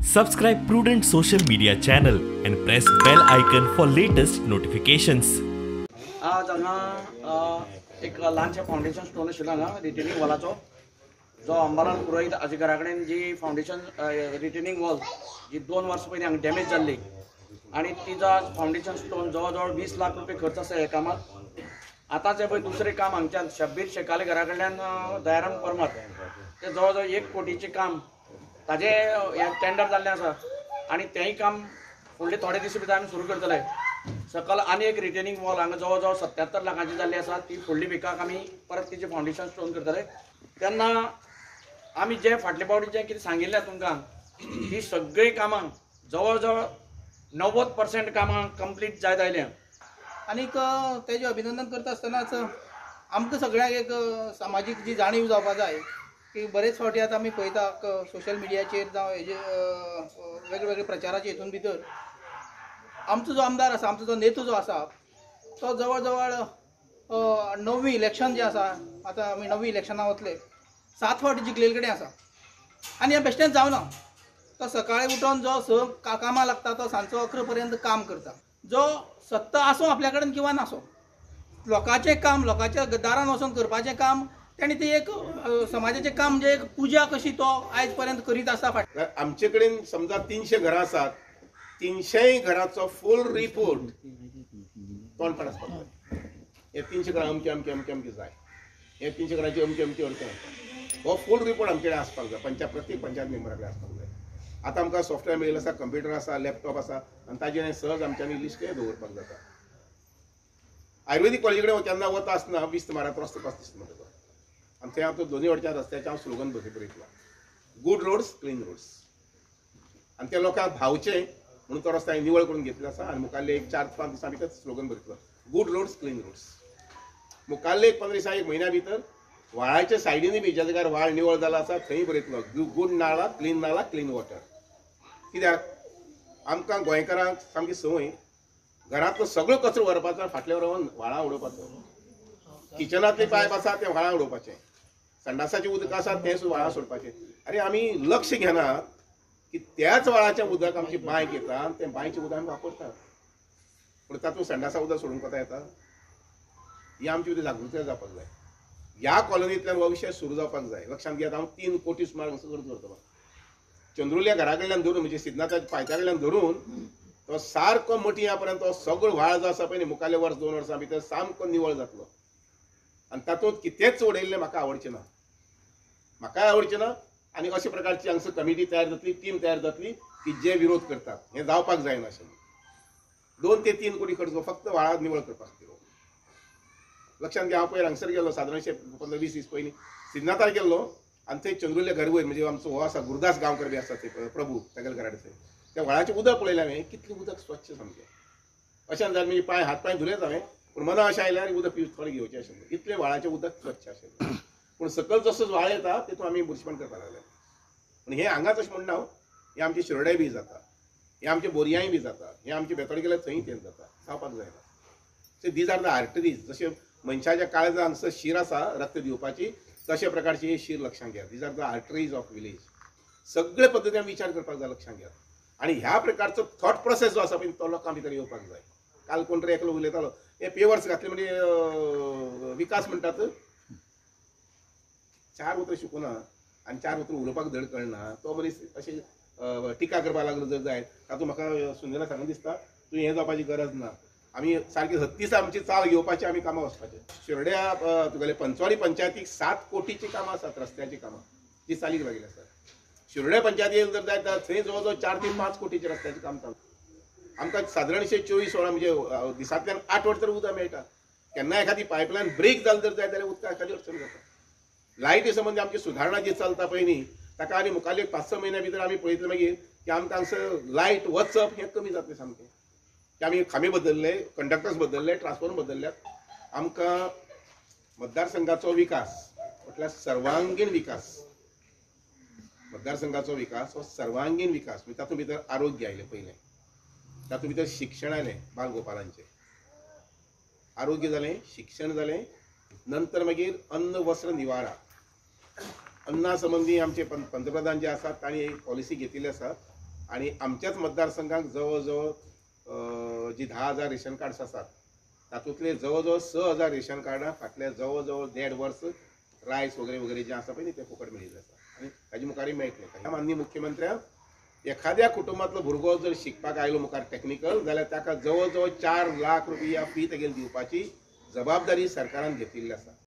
Subscribe Prudent social media channel and press bell icon for latest notifications. आज हांगा एक ल्हानशें फावंडेशन स्टोन आशिल्लो हांगा रिटेनिंग वॉलाचो जो अंबालाल पुरोहित हाजे घरा कडेन जी फावंडेशन रिटेनिंग वॉल जी 2 वर्सां पयलीं हांगा डॅमेज जाल्ली आनी तिजो फावंडेशन स्टोन जवळ जवळ 20 लाख रुपये खर्च आसा ह्या कामाक. आतांच हे पळय दुसरें काम हांगच्यान शब्बीर शेकाले घरा कडल्यान दयाराम परमत ते जवळ जवळ 1 कोटीचें काम ताजे टेंडर जाल्लें आसा आनी तेंय काम फुडले थोडे दीस भितर आमी सुरू करतले. सकल आनी एक रिटेनिंग वॉल हांगा जवळ जवळ 77 लाखांची जाल्ली आसा. ती फुडली विकाक आमी परत तिचे फावंडेशन स्टोन करतले. तेन्ना आमी जे फाटले फावटी जें कितें सांगिल्लें तुमकां ही सगळीं कामां जवळ जवळ 90% कामां कंप्लीट जायत आयल्या. आनीक तेजें अभिनंदन करता आसतनाच आमकां सगळ्यांक एक सामाजीक जी जाणीव जावपाक जाय की बरेच फावटी आतां आमी पळयता सोशल मिडियाचेर जावं हेजे वेगवेगळे प्रचाराचे हितून भितर आमचो जो आमदार आसा, आमचो जो नेतो जो आसा तो जवळ जवळ 9वीं इलेक्शन जें आसा, आतां आमी 9वीं इलेक्शनाक वतले, 7 फावटी जिखलेले कडेन आसा आनी हें बेश्टेंच जावना. तो सकाळी उठोन जो कामां लागता तो सांजचो 11 पर्यंत काम करता. जो सत्ता आसूं आपल्या कडेन किंवा नासूं, लोकांचें काम, लोकांच्या दारान वचून करपाचें काम तेणी ती एक समाजाचें काम म्हणजे एक पुजा कशी तो आयज पर्यंत करीत आसा. आमचे कडेन समजा 300 घरां आसात, 300 घरांचो फूल रिपोर्ट तोंडपाट आसपाक जाय. हे 300 घरां अमके अमके अमके अमके जाय, हे 300 घरांची अमके अमके अडचण आसा. हो फूल रिपोर्ट आमचे कडेन आसपाक जाय, प्रत्येक पंचायत मेंबरा कडेन आसपाक जाय. आतां आमकां सॉफ्टवेअर मेळिल्लो आसा, कंप्युटर आसा, लॅपटॉप आसा आनी ताजेर सहज आमच्यांनी लिस्ट दवरपाक जाता. आयुर्वेदीक कॉलेजी कडेन केन्ना वता आसतना 20 मारात रस्तो पास दिसता म्हाका तो. आनी थंय हांव दोनूय वटच्या रस्त्याचें हांव स्लोगन बरयतलो, गूड रोड्स क्लीन रोड्स. आनी त्या लोकांक भावचें म्हणून तो रस्तो हांवें निवळ करून घेतलो आसा आनी मुखाल्ले एक 4-5 दिसां भितर स्लोगन बरयतलो, गूड रोड्स क्लीन रोड्स. मुखाल्ले एक 15 दिसां, एक म्हयन्या भितर व्हाळाच्या सायडीनी बी ज्या जाग्यार व्हाळ निवळ जाला आसा थंय बरयतलो, गूड नाला, क्लीन वॉटर. कित्याक आमकां गोंयकारांक सामकी संवय घरांतलो सगळो कचरो व्हरपाचो, फाटल्या रावन व्हाळां उडोवपाचो. किचनांतले पायप आसा ते व्हाळां उडोवपाचें, संडासाचें उदक आसा तें सुद्दां व्हाळां सोडपाचें. अरे आमी लक्ष घेनात की त्याच व्हाळाचें उदक आमची बांयक येता आनी तें बांयचें उदक आमी वापरतात, पूण तातूंत संडासा उदक सोडून कोता येता. ही आमची उदक जागृताय जावपाक जाय. ह्या कॉलनींतल्यान हो विशय सुरू जावपाक जाय. लक्षांत घेयात, हांव 3 कोटी सुमार खर्च करतलो. चंद्रुल्या घरा कडल्यान धरून म्हणजे सिद्धनाथाच्या पायथ्या कडल्यान धरून तो सारको मटिया पर्यंत तो सगळो व्हाळ जो आसा पळय मुखाल्ले वर्स 2 वर्सां भितर सामको निवळ जातलो. आनी तातूंत कितेंच उडयल्लें म्हाका आवडचें ना, म्हाकाय आवडचें ना. आनी अशा प्रकारची हांगसर कमिटी तयार जातली, टीम तयार जातली की जे विरोध करतात. हें जावपाक जायना अशें. 2 ते 3 कोटी खर्च फक्त व्हाळा निवळ करपाक खातीर. लक्षांत घ्या, हांव पयर हांगसर गेल्लो सादारणशे 15-20 दीस पयलीं सिद्धनाथार गेल्लो आनी थंय चंद्रुल्या घर वयर म्हणजे आमचो हो आसा गुरुदास गांवकर बी आसा थंय प्रभू तागेले घरा कडेन त्या व्हाळाचें उदक पळयलें हांवें, कितलें उदक स्वच्छ सामकें. अशें जाल्यार म्हणजे हात पांय धुलेच हांवें, पूण मना अशें आयल्यार उदक थोडें घेवचें आशिल्लें. इतलें व्हाळाचें उदक स्वच्छ आशिल्लें. पूण सकयल जसो व्हाळ येता तितून आमी बुरशेपण करपाक लागले. पूण हें हांगाच अशें म्हणना हांव, हें आमचे शिरोड्याय बी जाता, हें आमचे बोरयाय बी जाता, हें आमचे बेतोड गेल्यार थंय तें जाता. जावपाक जायना. So these are the arteries. जशें मनशाच्या काळजांत हांगसर शीर आसा रक्त दिवपाची, तशा प्रकारची ही शीर लक्षांत घ्या. These are the arteries of village. सगळे पद्दतीन विचार करपाक जाय, लक्षांत घ्या. आनी ह्या प्रकारचो थॉट प्रोसेस जो आसा पळय तो लोकां भितर येवपाक जाय. काल कोण तरी एकलो उलयतालो, हे पेवर्स घातले म्हणजे विकास म्हणटात. 4 उतर शिकूना आनी 4 उतर उलोवपाक धड कळना तो मनीस अशें टिका करपाक लागलो जर जायत. तातूंत म्हाका सुंदरा सांगून दिसता तूं हें जावपाची गरज ना. आमी सारकी 36 आमची चाल घेवपाची, आमी कामां वचपाचें. शिरोड्या तुगेले पंचवाडी पंचायतीक 7 कोटीची कामां आसात, रस्त्याची कामां जी चालीक लागली आसात. शिरोड्या पंचायतीक जर जायत जाल्यार थंय जवळ जवळ 4 ते 5 कोटीचें रस्त्याचें काम चालू. आमकां सादारणशे 24 म्हणजे दिसांतल्यान 8 वर तर उदक मेळटा. केन्ना एखादी पायपलायन ब्रेक जाली जर जायत जाल्यार उदकाक एखादी अडचण जाता. लायटी संबंदी आमची सुधारणा जी चलता पळय न्ही ताका आनी मुखाल्ले 5-6 म्हयन्या भितर आमी पळयतले मागीर की आमकां हांगसर लायट वचप हें कमी जातलें सामकें. की आमी खांबे बदलले, कंडक्टर्स बदलले, ट्रान्सफॉर्मर बदलल्यात. आमकां मतदारसंघाचो विकास म्हटल्यार सर्वांगीण विकास, मतदारसंघाचो विकास हो सर्वांगीण विकास. तातूंत भितर आरोग्य आयलें पयलें, तातूंत भितर शिक्षण आयलें बालगोपालांचें, आरोग्य जालें, शिक्षण जालें. नंतर मागीर अन्न वस्त्र निवारा, अन्ना संबंधी आमचे पंतप्रधान जे आसात तांणी एक पॉलिसी घेतिल्ली आसा आणि आमच्याच मतदारसंघात जवळ जी 10,000 रेशन कार्ड्स आसात तातूंतले जवळ 6,000 रेशन कार्डां फाटल्या जवळ 1.5 वर्स रायस वगैरे वगैरे जे आसा पळय ते फुकट मेळिल्ले आसा आनी ताजे मुखारय मेळटले. माननीय मुख्यमंत्र्याक एखाद्या कुटुंबातलो भुरगो जर शिकपाक आयलो मुखार टेक्निकल जाल्यार ताका जवळ 4 लाख रुपया फी तेगेली दिवपाची जबाबदारी सरकारान घेतिल्ली आसा.